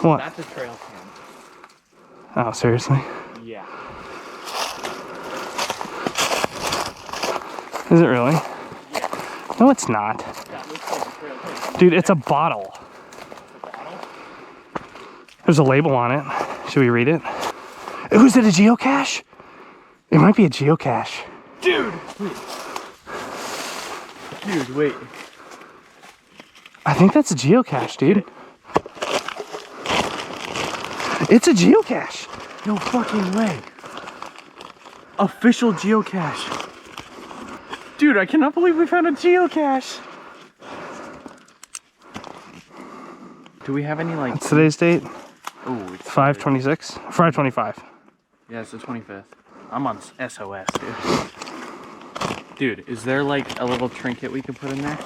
What? That's a trail cam. Oh, seriously? Yeah. Is it really? Yeah. No, it's not. That looks like a trail cam. Dude, it's a bottle. A bottle? There's a label on it. Should we read it? Ooh, is it a geocache? It might be a geocache. Dude! Wait. Dude, wait. I think that's a geocache, dude. It's a geocache. No fucking way. Official geocache. Dude, I cannot believe we found a geocache. Do we have any like... What's today's date? Oh, it's 5/26? 5/25. Yeah, it's the 25th. I'm on SOS, dude. Dude, is there like a little trinket we can put in there?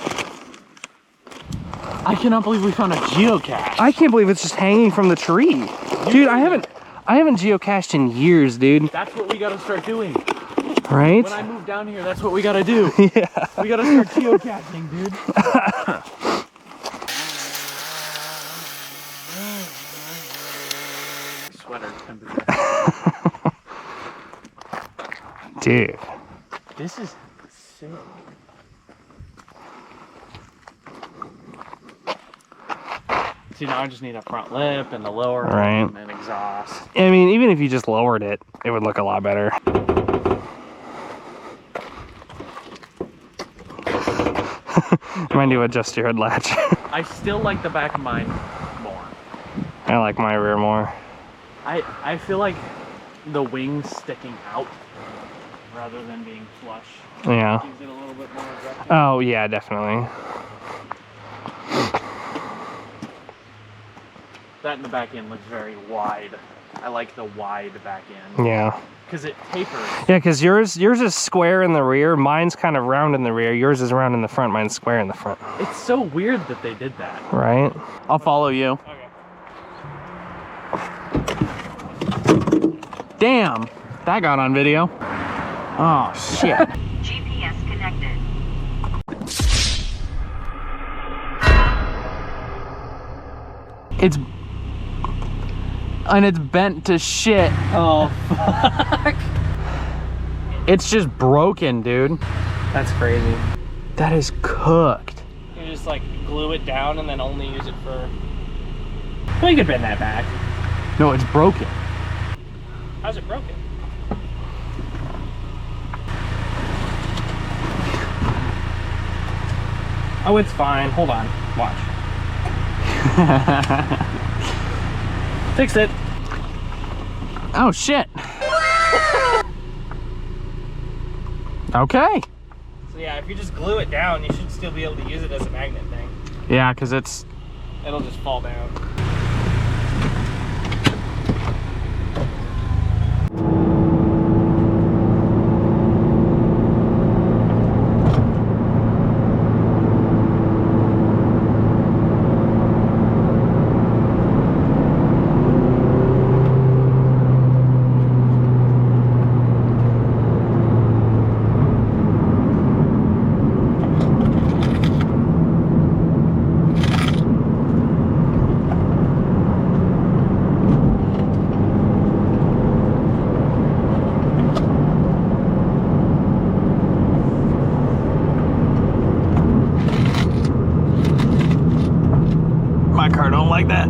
I cannot believe we found a geocache. I can't believe it's just hanging from the tree. Dude, I haven't geocached in years, dude. That's what we gotta start doing. Right? When I move down here, that's what we gotta do. Yeah. We gotta start geocaching, dude. Sweater temperature. Dude. This is sick. See, now I just need a front lip and the lower Right. and an exhaust. I mean, even if you just lowered it, it would look a lot better. You might need to adjust your hood latch. I still like the back of mine more. I like my rear more. I feel like the wings sticking out rather than being flush Yeah. gives it a little bit more aggressive. Oh, yeah, definitely. That in the back end looks very wide. I like the wide back end. Yeah. Because it tapers. Yeah, because yours is square in the rear. Mine's kind of round in the rear. Yours is round in the front. Mine's square in the front. It's so weird that they did that. Right? I'll follow you. Okay. Damn! That got on video. Oh, shit. GPS connected. It's bent to shit. Oh, fuck. It's just broken, dude. That's crazy. That is cooked. You just like glue it down and then only use it for... Well, you could bend that back. No, it's broken. How's it broken? Oh, it's fine. Hold on. Watch. Fix it. Oh, shit. Okay. So yeah, if you just glue it down, you should still be able to use it as a magnet thing. Yeah, because It'll just fall down. my car don't like that.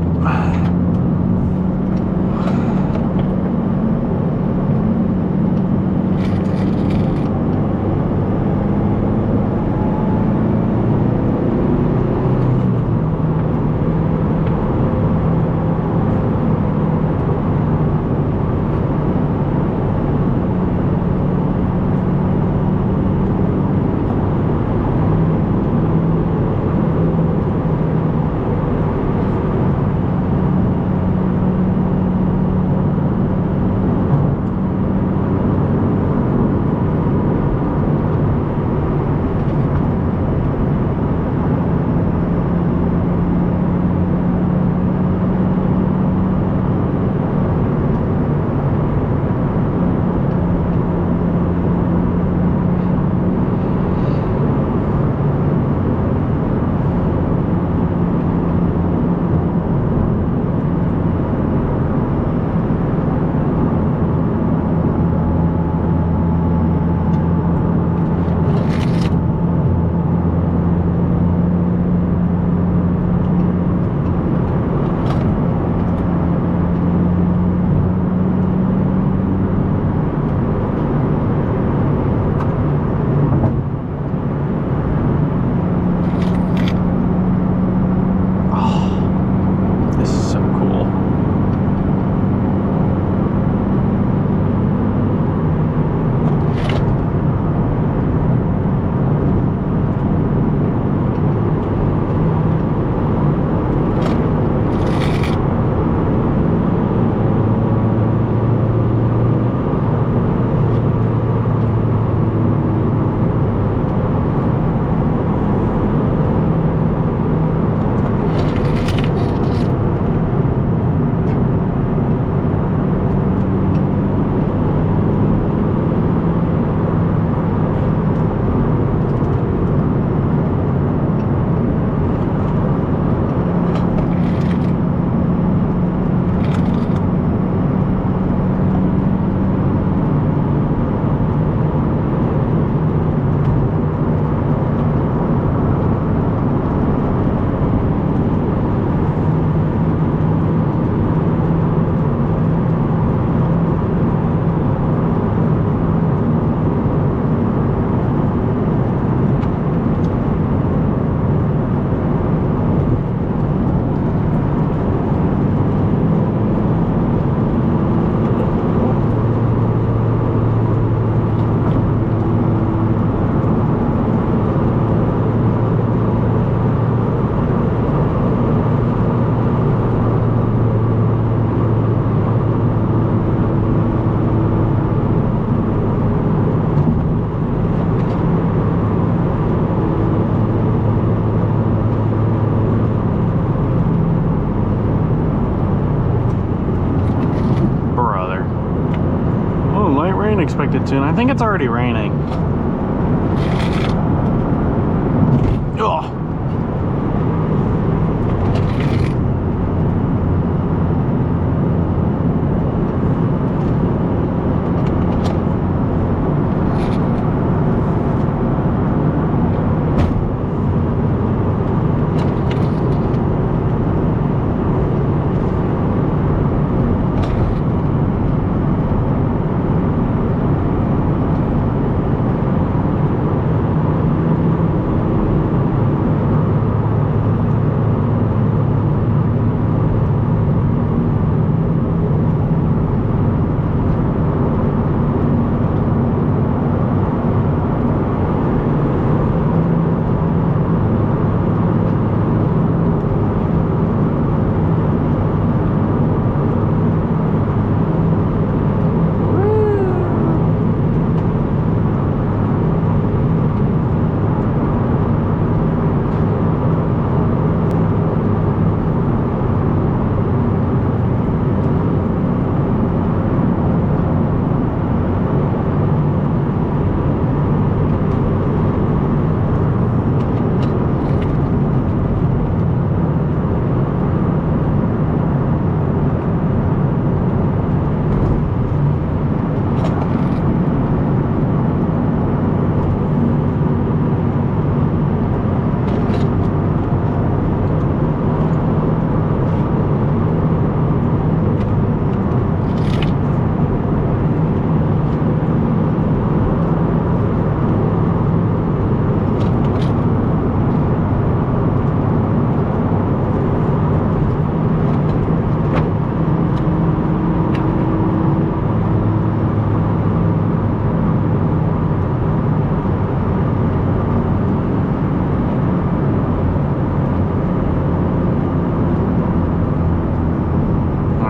expected to, and I think it's already raining. Oh.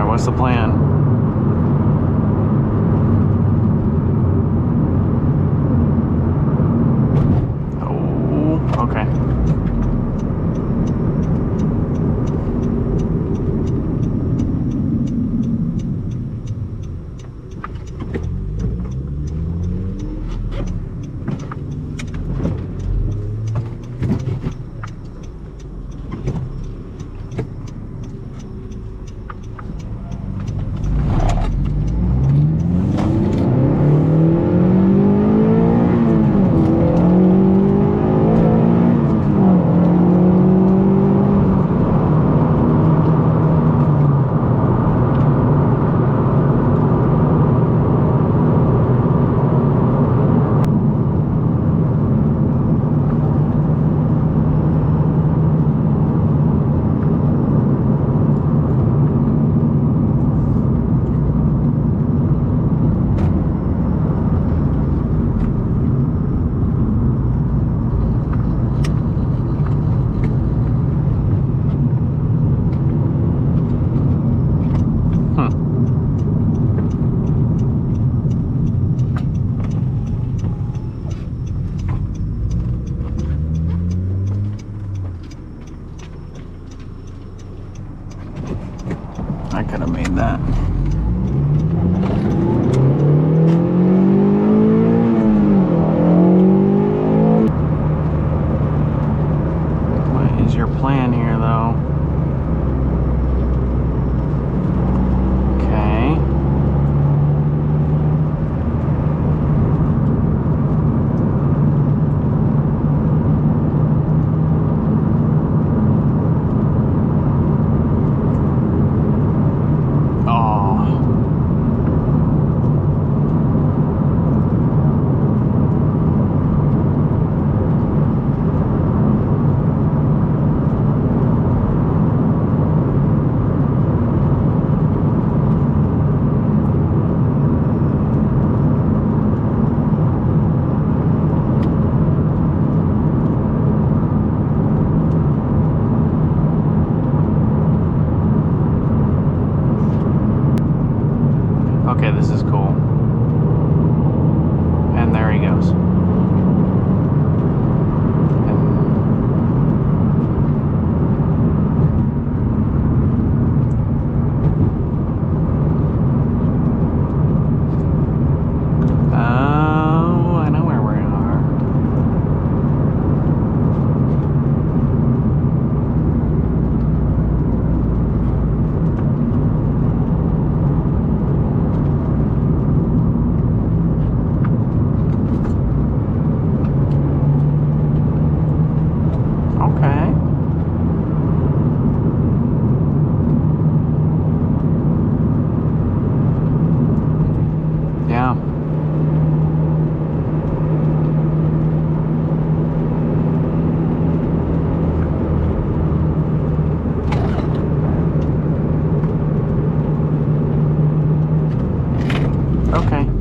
What's the plan? Oh, okay. I could have made that. What is your plan here, though? Okay. Okay, this is cool. And there he goes. Okay.